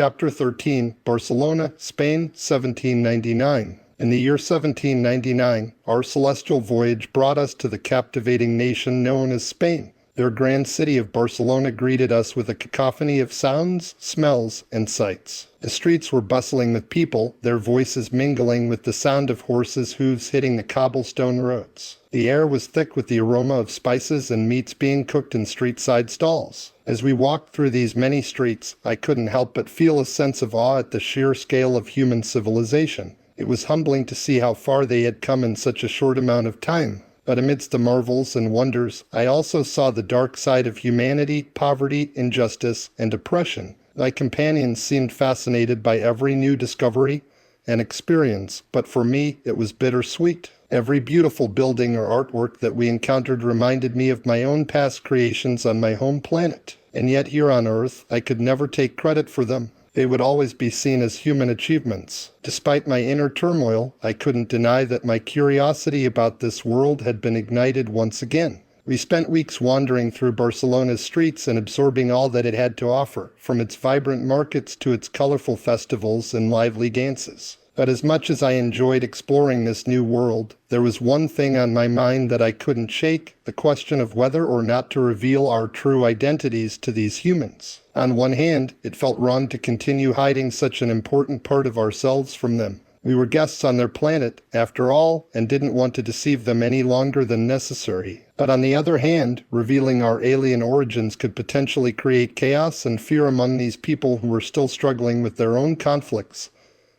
Chapter 13, Barcelona, Spain, 1799. In the year 1799, our celestial voyage brought us to the captivating nation known as Spain. Their grand city of Barcelona greeted us with a cacophony of sounds, smells, and sights. The streets were bustling with people, their voices mingling with the sound of horses' hooves hitting the cobblestone roads. The air was thick with the aroma of spices and meats being cooked in street-side stalls. As we walked through these many streets, I couldn't help but feel a sense of awe at the sheer scale of human civilization. It was humbling to see how far they had come in such a short amount of time. But amidst the marvels and wonders, I also saw the dark side of humanity, poverty, injustice, and oppression. My companions seemed fascinated by every new discovery and experience, but for me, it was bittersweet. Every beautiful building or artwork that we encountered reminded me of my own past creations on my home planet. And yet here on Earth, I could never take credit for them. They would always be seen as human achievements. Despite my inner turmoil, I couldn't deny that my curiosity about this world had been ignited once again. We spent weeks wandering through Barcelona's streets and absorbing all that it had to offer, from its vibrant markets to its colorful festivals and lively dances. But as much as I enjoyed exploring this new world, there was one thing on my mind that I couldn't shake: the question of whether or not to reveal our true identities to these humans. On one hand, it felt wrong to continue hiding such an important part of ourselves from them. We were guests on their planet, after all, and didn't want to deceive them any longer than necessary. But on the other hand, revealing our alien origins could potentially create chaos and fear among these people who were still struggling with their own conflicts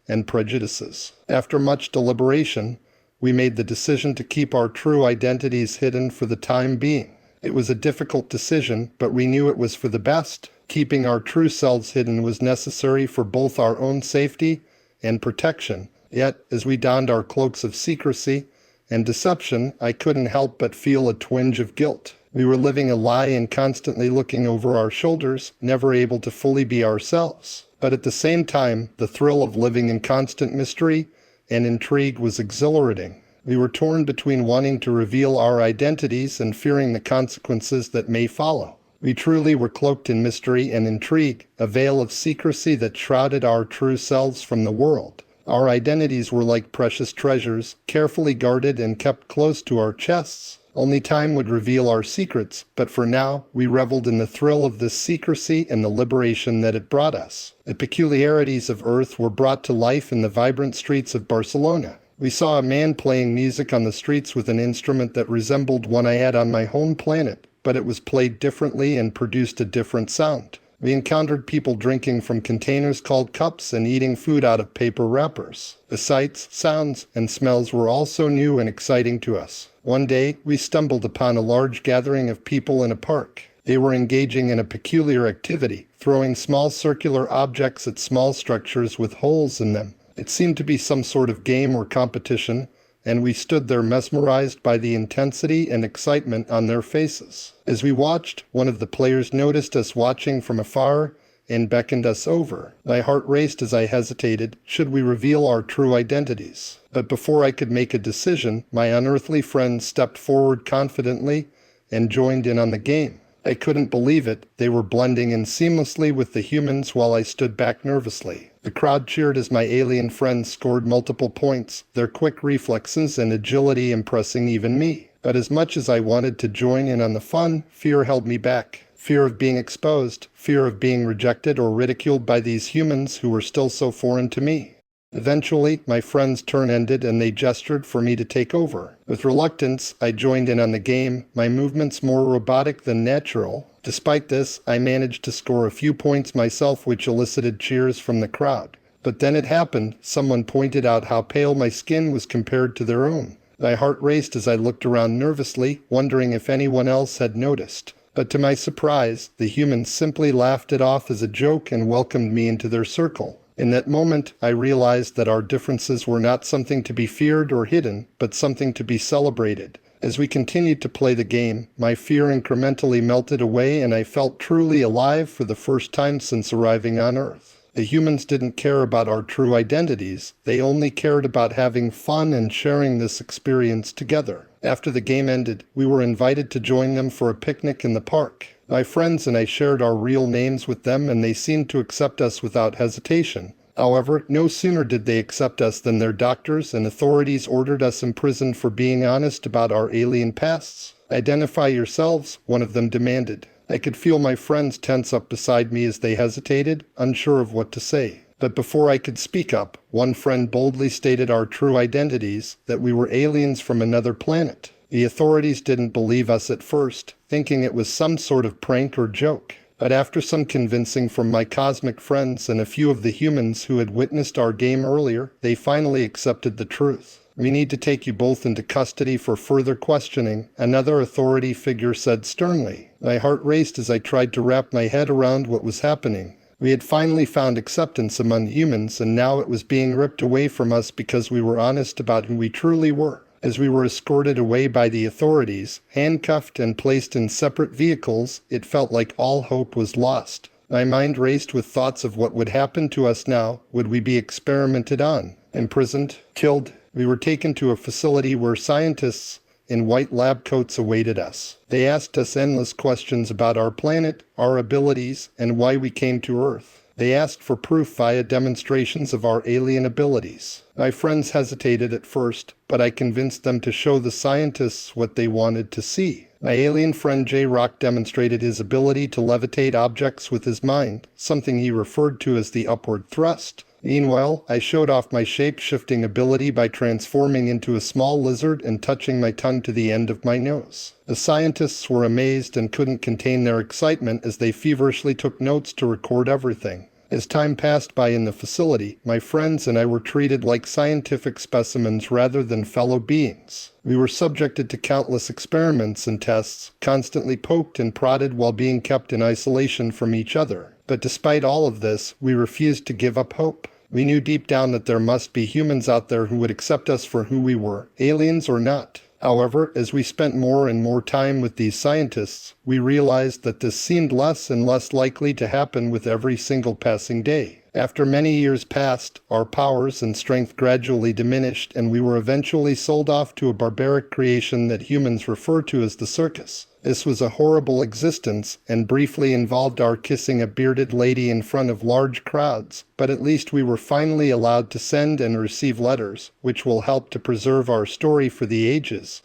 and prejudices. After much deliberation, we made the decision to keep our true identities hidden for the time being. It was a difficult decision, but we knew it was for the best. Keeping our true selves hidden was necessary for both our own safety and protection. Yet, as we donned our cloaks of secrecy and deception, I couldn't help but feel a twinge of guilt. We were living a lie and constantly looking over our shoulders, never able to fully be ourselves. But at the same time, the thrill of living in constant mystery and intrigue was exhilarating. We were torn between wanting to reveal our identities and fearing the consequences that may follow. We truly were cloaked in mystery and intrigue, a veil of secrecy that shrouded our true selves from the world. Our identities were like precious treasures, carefully guarded and kept close to our chests. Only time would reveal our secrets, but for now, we reveled in the thrill of this secrecy and the liberation that it brought us. The peculiarities of Earth were brought to life in the vibrant streets of Barcelona. We saw a man playing music on the streets with an instrument that resembled one I had on my home planet, but it was played differently and produced a different sound. We encountered people drinking from containers called cups and eating food out of paper wrappers. The sights, sounds, and smells were all so new and exciting to us. One day, we stumbled upon a large gathering of people in a park. They were engaging in a peculiar activity, throwing small circular objects at small structures with holes in them. It seemed to be some sort of game or competition, and we stood there mesmerized by the intensity and excitement on their faces. As we watched, one of the players noticed us watching from afar and beckoned us over. My heart raced as I hesitated. Should we reveal our true identities? But before I could make a decision, my unearthly friend stepped forward confidently and joined in on the game. I couldn't believe it. They were blending in seamlessly with the humans while I stood back nervously. The crowd cheered as my alien friends scored multiple points, their quick reflexes and agility impressing even me. But as much as I wanted to join in on the fun, fear held me back. Fear of being exposed, fear of being rejected or ridiculed by these humans who were still so foreign to me. Eventually, my friend's turn ended and they gestured for me to take over. With reluctance, I joined in on the game, my movements more robotic than natural. Despite this, I managed to score a few points myself, which elicited cheers from the crowd. But then it happened. Someone pointed out how pale my skin was compared to their own. My heart raced as I looked around nervously, wondering if anyone else had noticed. But to my surprise, the humans simply laughed it off as a joke and welcomed me into their circle. In that moment, I realized that our differences were not something to be feared or hidden, but something to be celebrated. As we continued to play the game, my fear incrementally melted away and I felt truly alive for the first time since arriving on Earth. The humans didn't care about our true identities. They only cared about having fun and sharing this experience together. After the game ended, we were invited to join them for a picnic in the park. My friends and I shared our real names with them, and they seemed to accept us without hesitation. However, no sooner did they accept us than their doctors and authorities ordered us imprisoned for being honest about our alien pasts. "Identify yourselves," one of them demanded. I could feel my friends tense up beside me as they hesitated, unsure of what to say. But before I could speak up, one friend boldly stated our true identities, that we were aliens from another planet. The authorities didn't believe us at first, thinking it was some sort of prank or joke. But after some convincing from my cosmic friends and a few of the humans who had witnessed our game earlier, they finally accepted the truth. "We need to take you both into custody for further questioning," another authority figure said sternly. My heart raced as I tried to wrap my head around what was happening. We had finally found acceptance among humans, and now it was being ripped away from us because we were honest about who we truly were. As we were escorted away by the authorities, handcuffed and placed in separate vehicles, it felt like all hope was lost. My mind raced with thoughts of what would happen to us now. Would we be experimented on, imprisoned, killed? We were taken to a facility where scientists in white lab coats awaited us. They asked us endless questions about our planet, our abilities, and why we came to Earth. They asked for proof via demonstrations of our alien abilities. My friends hesitated at first, but I convinced them to show the scientists what they wanted to see. My alien friend J-Rock demonstrated his ability to levitate objects with his mind, something he referred to as the upward thrust. Meanwhile, I showed off my shape-shifting ability by transforming into a small lizard and touching my tongue to the end of my nose. The scientists were amazed and couldn't contain their excitement as they feverishly took notes to record everything. As time passed by in the facility, my friends and I were treated like scientific specimens rather than fellow beings. We were subjected to countless experiments and tests, constantly poked and prodded while being kept in isolation from each other. But despite all of this, we refused to give up hope. We knew deep down that there must be humans out there who would accept us for who we were, aliens or not. However, as we spent more and more time with these scientists, we realized that this seemed less and less likely to happen with every single passing day. After many years passed, our powers and strength gradually diminished, and we were eventually sold off to a barbaric creation that humans refer to as the circus. This was a horrible existence, and briefly involved our kissing a bearded lady in front of large crowds, but at least we were finally allowed to send and receive letters, which will help to preserve our story for the ages.